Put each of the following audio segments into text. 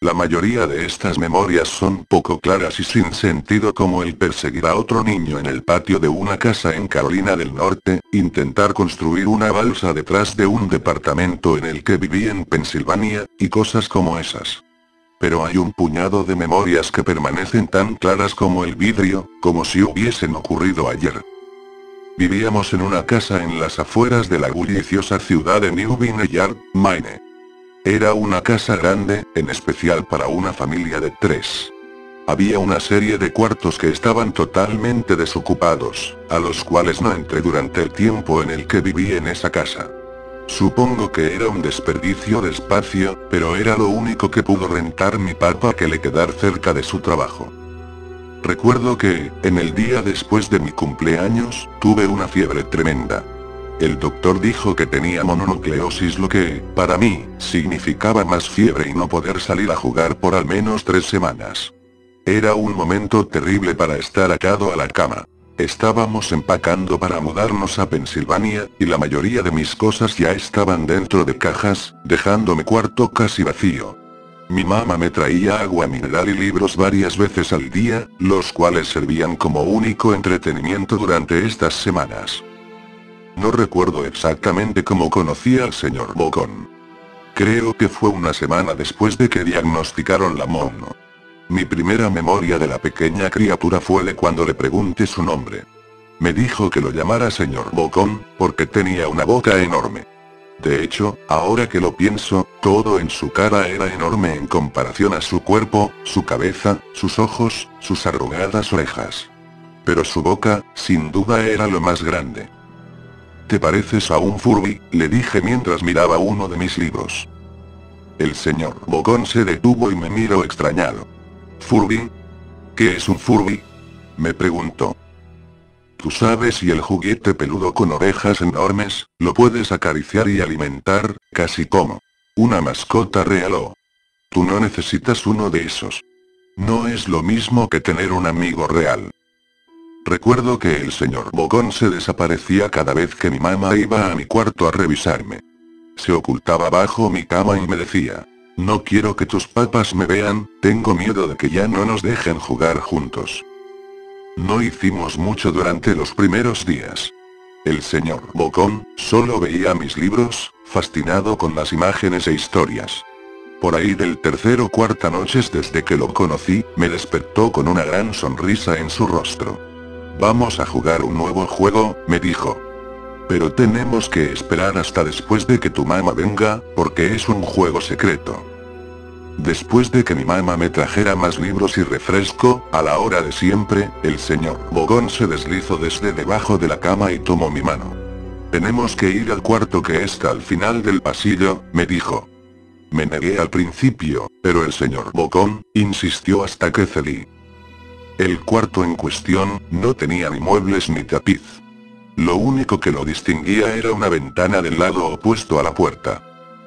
La mayoría de estas memorias son poco claras y sin sentido, como el perseguir a otro niño en el patio de una casa en Carolina del Norte, intentar construir una balsa detrás de un departamento en el que viví en Pensilvania, y cosas como esas. Pero hay un puñado de memorias que permanecen tan claras como el vidrio, como si hubiesen ocurrido ayer. Vivíamos en una casa en las afueras de la bulliciosa ciudad de New Vineyard, Maine. Era una casa grande, en especial para una familia de 3. Había una serie de cuartos que estaban totalmente desocupados, a los cuales no entré durante el tiempo en el que viví en esa casa. Supongo que era un desperdicio de espacio, pero era lo único que pudo rentar mi papá que le quedar cerca de su trabajo. Recuerdo que, en el día después de mi cumpleaños, tuve una fiebre tremenda. El doctor dijo que tenía mononucleosis, lo que, para mí, significaba más fiebre y no poder salir a jugar por al menos 3 semanas. Era un momento terrible para estar atado a la cama. Estábamos empacando para mudarnos a Pensilvania, y la mayoría de mis cosas ya estaban dentro de cajas, dejando mi cuarto casi vacío. Mi mamá me traía agua mineral y libros varias veces al día, los cuales servían como único entretenimiento durante estas semanas. No recuerdo exactamente cómo conocí al señor Bocón. Creo que fue una semana después de que diagnosticaron la mono. Mi primera memoria de la pequeña criatura fue de cuando le pregunté su nombre. Me dijo que lo llamara señor Bocón, porque tenía una boca enorme. De hecho, ahora que lo pienso, todo en su cara era enorme en comparación a su cuerpo, su cabeza, sus ojos, sus arrugadas orejas. Pero su boca, sin duda, era lo más grande. «¿Te pareces a un Furby?», le dije mientras miraba uno de mis libros. El señor Bocón se detuvo y me miró extrañado. «¿Furby? ¿Qué es un Furby?», me preguntó. «Tú sabes, si el juguete peludo con orejas enormes, lo puedes acariciar y alimentar, casi como una mascota real, o tú no necesitas uno de esos. No es lo mismo que tener un amigo real». Recuerdo que el señor Bocón se desaparecía cada vez que mi mamá iba a mi cuarto a revisarme. Se ocultaba bajo mi cama y me decía: «No quiero que tus papás me vean, tengo miedo de que ya no nos dejen jugar juntos». No hicimos mucho durante los primeros días. El señor Bocón solo veía mis libros, fascinado con las imágenes e historias. Por ahí del tercer o cuarta noches desde que lo conocí, me despertó con una gran sonrisa en su rostro. «Vamos a jugar un nuevo juego», me dijo. «Pero tenemos que esperar hasta después de que tu mamá venga, porque es un juego secreto». Después de que mi mamá me trajera más libros y refresco, a la hora de siempre, el señor Bocón se deslizó desde debajo de la cama y tomó mi mano. «Tenemos que ir al cuarto que está al final del pasillo», me dijo. Me negué al principio, pero el señor Bocón insistió hasta que cedí. El cuarto en cuestión no tenía ni muebles ni tapiz. Lo único que lo distinguía era una ventana del lado opuesto a la puerta.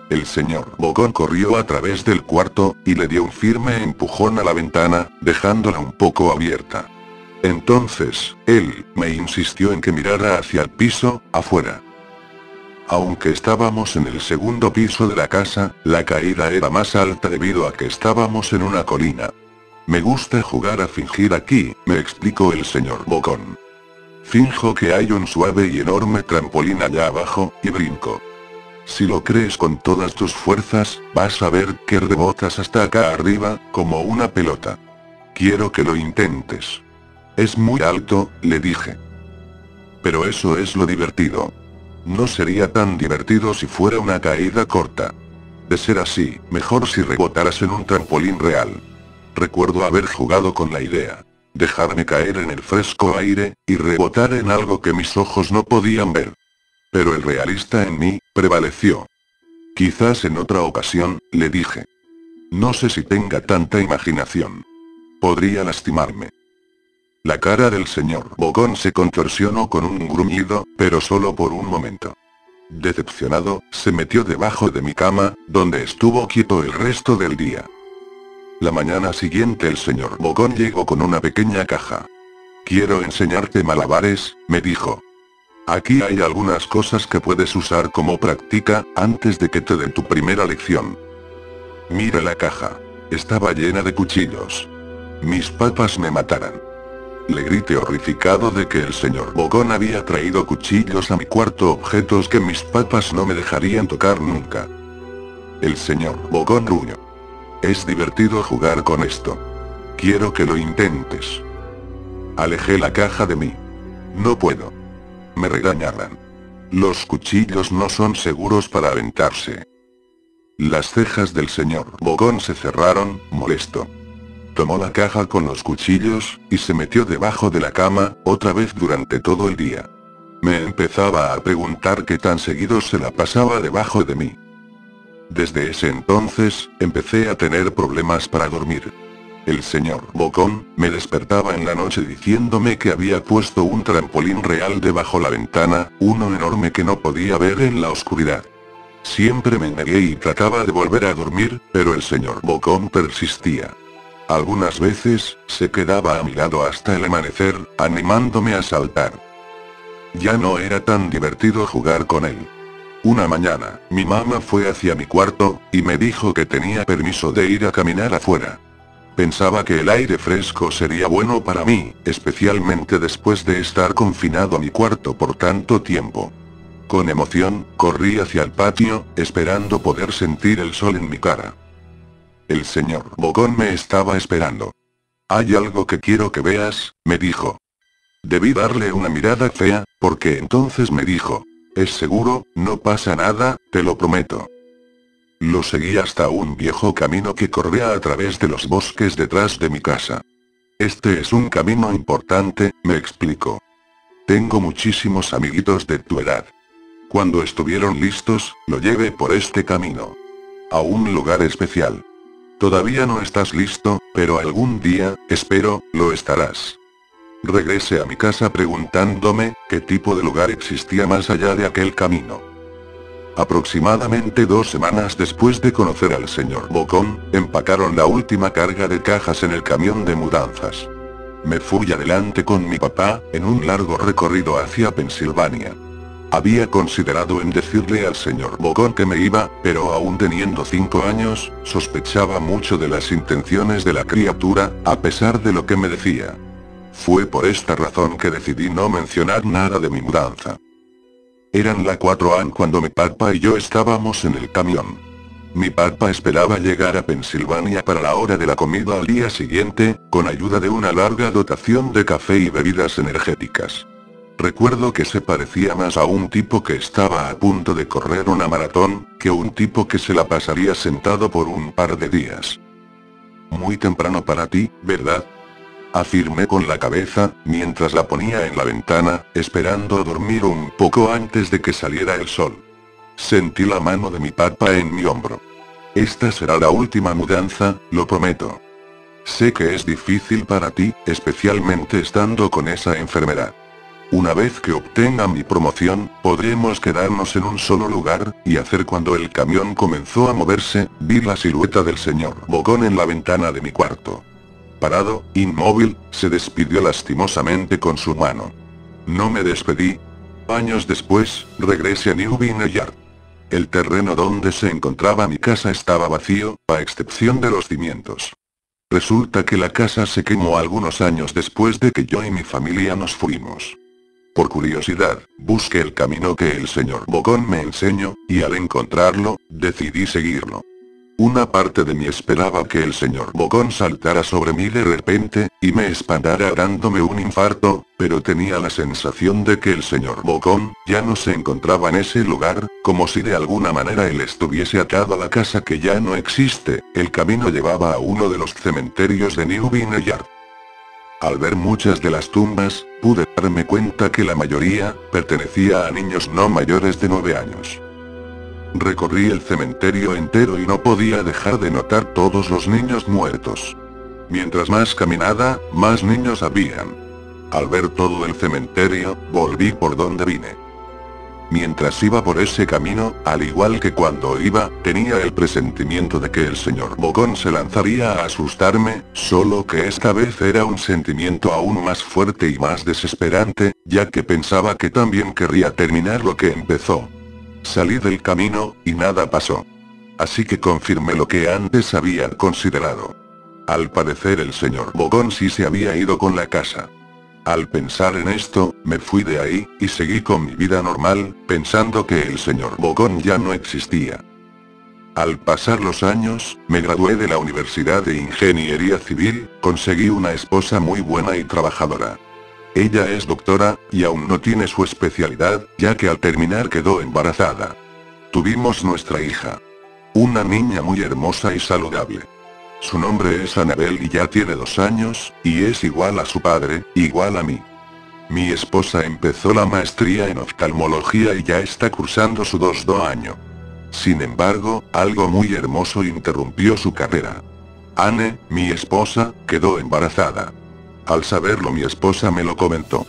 El señor Bocón corrió a través del cuarto, y le dio un firme empujón a la ventana, dejándola un poco abierta. Entonces, él me insistió en que mirara hacia el piso, afuera. Aunque estábamos en el segundo piso de la casa, la caída era más alta debido a que estábamos en una colina. «Me gusta jugar a fingir aquí», me explicó el señor Bocón. «Finjo que hay un suave y enorme trampolín allá abajo, y brinco. Si lo crees con todas tus fuerzas, vas a ver que rebotas hasta acá arriba, como una pelota. Quiero que lo intentes». «Es muy alto», le dije. «Pero eso es lo divertido. No sería tan divertido si fuera una caída corta. De ser así, mejor si rebotaras en un trampolín real». Recuerdo haber jugado con la idea. Dejarme caer en el fresco aire, y rebotar en algo que mis ojos no podían ver. Pero el realista en mí, prevaleció. «Quizás en otra ocasión», le dije. «No sé si tenga tanta imaginación. Podría lastimarme». La cara del señor Bocón se contorsionó con un gruñido, pero solo por un momento. Decepcionado, se metió debajo de mi cama, donde estuvo quieto el resto del día. La mañana siguiente el señor Bocón llegó con una pequeña caja. «Quiero enseñarte malabares», me dijo. «Aquí hay algunas cosas que puedes usar como práctica, antes de que te den tu primera lección». Miré la caja. Estaba llena de cuchillos. Mis papás me matarán. Le grité horrificado de que el señor Bogón había traído cuchillos a mi cuarto, objetos que mis papás no me dejarían tocar nunca. El señor Bogón gruñó. Es divertido jugar con esto. Quiero que lo intentes. Alejé la caja de mí. No puedo. Me regañarán. Los cuchillos no son seguros para aventarse. Las cejas del señor Bogón se cerraron, molesto. Tomó la caja con los cuchillos, y se metió debajo de la cama, otra vez durante todo el día. Me empezaba a preguntar qué tan seguido se la pasaba debajo de mí. Desde ese entonces, empecé a tener problemas para dormir. El señor Bogón me despertaba en la noche diciéndome que había puesto un trampolín real debajo la ventana, uno enorme que no podía ver en la oscuridad. Siempre me negué y trataba de volver a dormir, pero el señor Bogón persistía. Algunas veces, se quedaba a mi lado hasta el amanecer, animándome a saltar. Ya no era tan divertido jugar con él. Una mañana, mi mamá fue hacia mi cuarto, y me dijo que tenía permiso de ir a caminar afuera. Pensaba que el aire fresco sería bueno para mí, especialmente después de estar confinado a mi cuarto por tanto tiempo. Con emoción, corrí hacia el patio, esperando poder sentir el sol en mi cara. El señor Bogón me estaba esperando. Hay algo que quiero que veas, me dijo. Debí darle una mirada fea, porque entonces me dijo. ¿Es seguro? No pasa nada, te lo prometo. Lo seguí hasta un viejo camino que corría a través de los bosques detrás de mi casa. Este es un camino importante, me explicó. Tengo muchísimos amiguitos de tu edad. Cuando estuvieron listos, lo llevé por este camino. A un lugar especial. Todavía no estás listo, pero algún día, espero, lo estarás. Regresé a mi casa preguntándome, ¿qué tipo de lugar existía más allá de aquel camino? Aproximadamente 2 semanas después de conocer al señor Bogón, empacaron la última carga de cajas en el camión de mudanzas. Me fui adelante con mi papá, en un largo recorrido hacia Pensilvania. Había considerado en decirle al señor Bogón que me iba, pero aún teniendo 5 años, sospechaba mucho de las intenciones de la criatura, a pesar de lo que me decía. Fue por esta razón que decidí no mencionar nada de mi mudanza. Eran las 4 AM cuando mi papá y yo estábamos en el camión. Mi papá esperaba llegar a Pensilvania para la hora de la comida al día siguiente, con ayuda de una larga dotación de café y bebidas energéticas. Recuerdo que se parecía más a un tipo que estaba a punto de correr una maratón, que un tipo que se la pasaría sentado por un par de días. Muy temprano para ti, ¿verdad? Afirmé con la cabeza, mientras la ponía en la ventana, esperando dormir un poco antes de que saliera el sol. Sentí la mano de mi papá en mi hombro. Esta será la última mudanza, lo prometo. Sé que es difícil para ti, especialmente estando con esa enfermedad. Una vez que obtenga mi promoción, podremos quedarnos en un solo lugar, y hacer. Cuando el camión comenzó a moverse, vi la silueta del señor Bogón en la ventana de mi cuarto. Parado, inmóvil, se despidió lastimosamente con su mano. No me despedí. Años después, regresé a New Vineyard. El terreno donde se encontraba mi casa estaba vacío, a excepción de los cimientos. Resulta que la casa se quemó algunos años después de que yo y mi familia nos fuimos. Por curiosidad, busqué el camino que el señor Bogón me enseñó, y al encontrarlo, decidí seguirlo. Una parte de mí esperaba que el señor Bogón saltara sobre mí de repente, y me espantara dándome un infarto, pero tenía la sensación de que el señor Bogón ya no se encontraba en ese lugar, como si de alguna manera él estuviese atado a la casa que ya no existe. El camino llevaba a uno de los cementerios de New Vineyard. Al ver muchas de las tumbas, pude darme cuenta que la mayoría pertenecía a niños no mayores de 9 años. Recorrí el cementerio entero y no podía dejar de notar todos los niños muertos. Mientras más caminaba, más niños habían. Al ver todo el cementerio, volví por donde vine. Mientras iba por ese camino, al igual que cuando iba, tenía el presentimiento de que el señor Bogón se lanzaría a asustarme, solo que esta vez era un sentimiento aún más fuerte y más desesperante, ya que pensaba que también querría terminar lo que empezó. Salí del camino, y nada pasó. Así que confirmé lo que antes había considerado. Al parecer el señor Bogón sí se había ido con la casa. Al pensar en esto, me fui de ahí, y seguí con mi vida normal, pensando que el señor Bogón ya no existía. Al pasar los años, me gradué de la Universidad de Ingeniería Civil, conseguí una esposa muy buena y trabajadora. Ella es doctora, y aún no tiene su especialidad, ya que al terminar quedó embarazada. Tuvimos nuestra hija. Una niña muy hermosa y saludable. Su nombre es Anabel y ya tiene 2 años, y es igual a su padre, igual a mí. Mi esposa empezó la maestría en oftalmología y ya está cursando su 2º año. Sin embargo, algo muy hermoso interrumpió su carrera. Anne, mi esposa, quedó embarazada. Al saberlo mi esposa me lo comentó.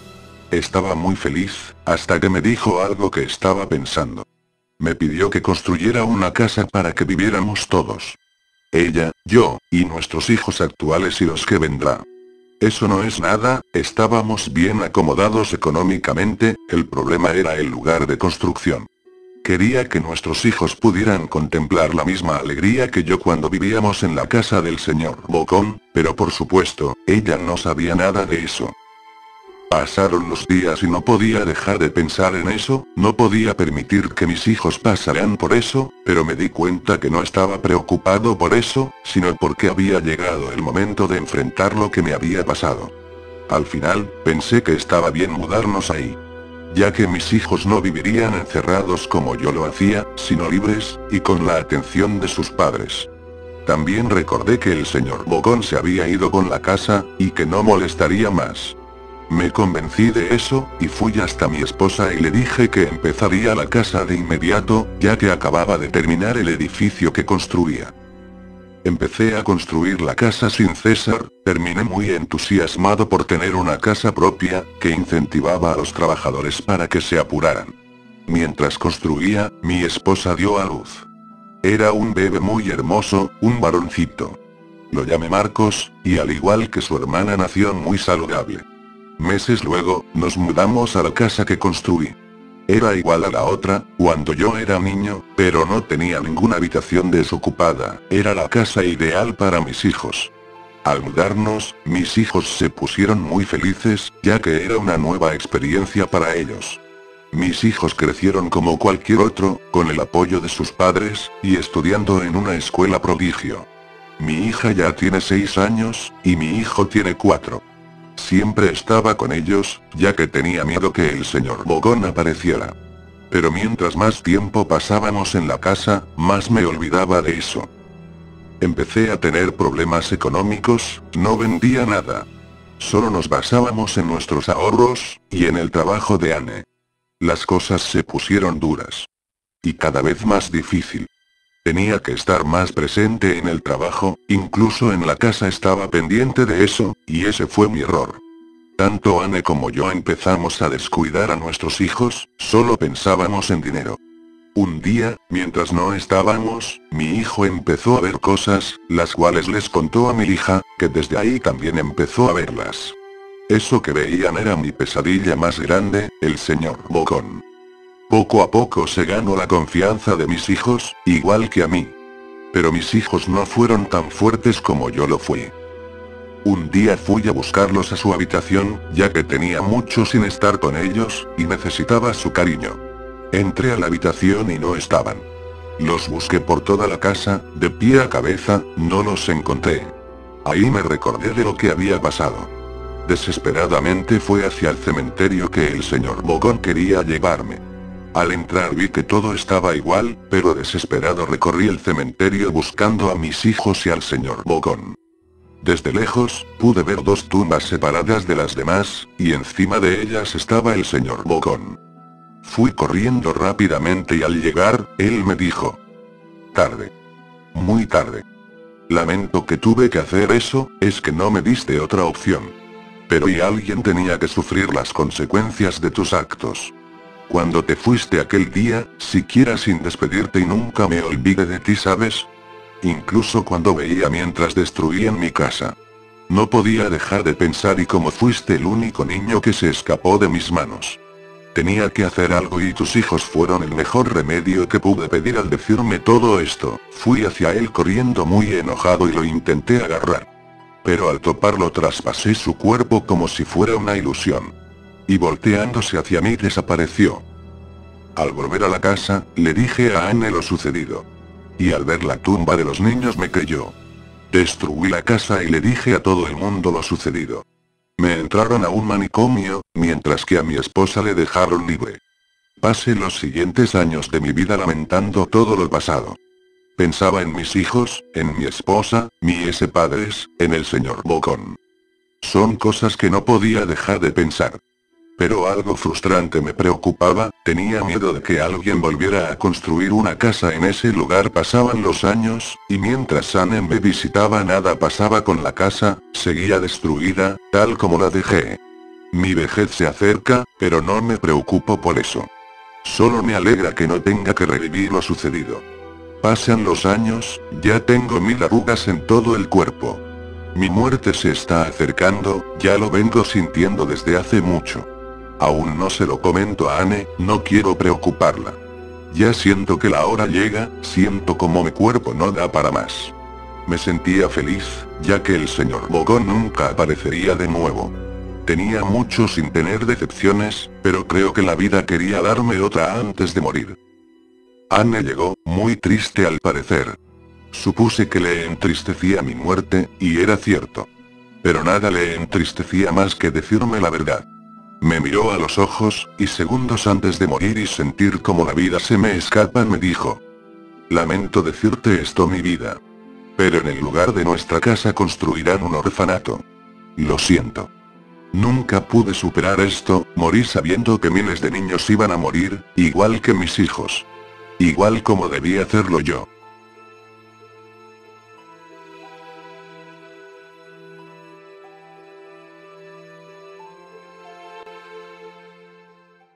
Estaba muy feliz, hasta que me dijo algo que estaba pensando. Me pidió que construyera una casa para que viviéramos todos. Ella, yo, y nuestros hijos actuales y los que vendrán. Eso no es nada, estábamos bien acomodados económicamente, el problema era el lugar de construcción. Quería que nuestros hijos pudieran contemplar la misma alegría que yo cuando vivíamos en la casa del señor Bogón, pero por supuesto, ella no sabía nada de eso. Pasaron los días y no podía dejar de pensar en eso, no podía permitir que mis hijos pasaran por eso, pero me di cuenta que no estaba preocupado por eso, sino porque había llegado el momento de enfrentar lo que me había pasado. Al final, pensé que estaba bien mudarnos ahí. Ya que mis hijos no vivirían encerrados como yo lo hacía, sino libres, y con la atención de sus padres. También recordé que el señor Bogón se había ido con la casa, y que no molestaría más. Me convencí de eso, y fui hasta mi esposa y le dije que empezaría la casa de inmediato, ya que acababa de terminar el edificio que construía. Empecé a construir la casa sin cesar, terminé muy entusiasmado por tener una casa propia, que incentivaba a los trabajadores para que se apuraran. Mientras construía, mi esposa dio a luz. Era un bebé muy hermoso, un varoncito. Lo llamé Marcos, y al igual que su hermana nació muy saludable. Meses luego, nos mudamos a la casa que construí. Era igual a la otra, cuando yo era niño, pero no tenía ninguna habitación desocupada, era la casa ideal para mis hijos. Al mudarnos, mis hijos se pusieron muy felices, ya que era una nueva experiencia para ellos. Mis hijos crecieron como cualquier otro, con el apoyo de sus padres, y estudiando en una escuela prodigio. Mi hija ya tiene 6 años, y mi hijo tiene 4. Siempre estaba con ellos, ya que tenía miedo que el señor Bogón apareciera. Pero mientras más tiempo pasábamos en la casa, más me olvidaba de eso. Empecé a tener problemas económicos, no vendía nada. Solo nos basábamos en nuestros ahorros, y en el trabajo de Anne. Las cosas se pusieron duras. Y cada vez más difícil. Tenía que estar más presente en el trabajo, incluso en la casa estaba pendiente de eso, y ese fue mi error. Tanto Anne como yo empezamos a descuidar a nuestros hijos, solo pensábamos en dinero. Un día, mientras no estábamos, mi hijo empezó a ver cosas, las cuales les contó a mi hija, que desde ahí también empezó a verlas. Eso que veían era mi pesadilla más grande, el señor Bogón. Poco a poco se ganó la confianza de mis hijos, igual que a mí. Pero mis hijos no fueron tan fuertes como yo lo fui. Un día fui a buscarlos a su habitación, ya que tenía mucho sin estar con ellos, y necesitaba su cariño. Entré a la habitación y no estaban. Los busqué por toda la casa, de pie a cabeza, no los encontré. Ahí me recordé de lo que había pasado. Desesperadamente fui hacia el cementerio que el señor Bogón quería llevarme. Al entrar vi que todo estaba igual, pero desesperado recorrí el cementerio buscando a mis hijos y al señor Bogón. Desde lejos, pude ver 2 tumbas separadas de las demás, y encima de ellas estaba el señor Bogón. Fui corriendo rápidamente y al llegar, él me dijo: tarde. Muy tarde. Lamento que tuve que hacer eso, es que no me diste otra opción. Pero y alguien tenía que sufrir las consecuencias de tus actos. Cuando te fuiste aquel día, siquiera sin despedirte y nunca me olvidé de ti, ¿sabes? Incluso cuando veía mientras destruían mi casa. No podía dejar de pensar y cómo fuiste el único niño que se escapó de mis manos. Tenía que hacer algo y tus hijos fueron el mejor remedio que pude pedir al decirme todo esto. Fui hacia él corriendo muy enojado y lo intenté agarrar. Pero al toparlo traspasé su cuerpo como si fuera una ilusión. Y volteándose hacia mí desapareció. Al volver a la casa, le dije a Anne lo sucedido. Y al ver la tumba de los niños me creyó. Destruí la casa y le dije a todo el mundo lo sucedido. Me entraron a un manicomio, mientras que a mi esposa le dejaron libre. Pasé los siguientes años de mi vida lamentando todo lo pasado. Pensaba en mis hijos, en mi esposa, mis padres, en el señor Bocón. Son cosas que no podía dejar de pensar. Pero algo frustrante me preocupaba, tenía miedo de que alguien volviera a construir una casa en ese lugar. Pasaban los años, y mientras Anne me visitaba nada pasaba con la casa, seguía destruida, tal como la dejé. Mi vejez se acerca, pero no me preocupo por eso. Solo me alegra que no tenga que revivir lo sucedido. Pasan los años, ya tengo 1000 arrugas en todo el cuerpo. Mi muerte se está acercando, ya lo vengo sintiendo desde hace mucho. Aún no se lo comento a Anne, no quiero preocuparla. Ya siento que la hora llega, siento como mi cuerpo no da para más. Me sentía feliz, ya que el señor Bogón nunca aparecería de nuevo. Tenía mucho sin tener decepciones, pero creo que la vida quería darme otra antes de morir. Anne llegó, muy triste al parecer. Supuse que le entristecía mi muerte, y era cierto. Pero nada le entristecía más que decirme la verdad. Me miró a los ojos, y segundos antes de morir y sentir como la vida se me escapa me dijo. Lamento decirte esto mi vida. Pero en el lugar de nuestra casa construirán un orfanato. Lo siento. Nunca pude superar esto, morí sabiendo que miles de niños iban a morir, igual que mis hijos. Igual como debía hacerlo yo.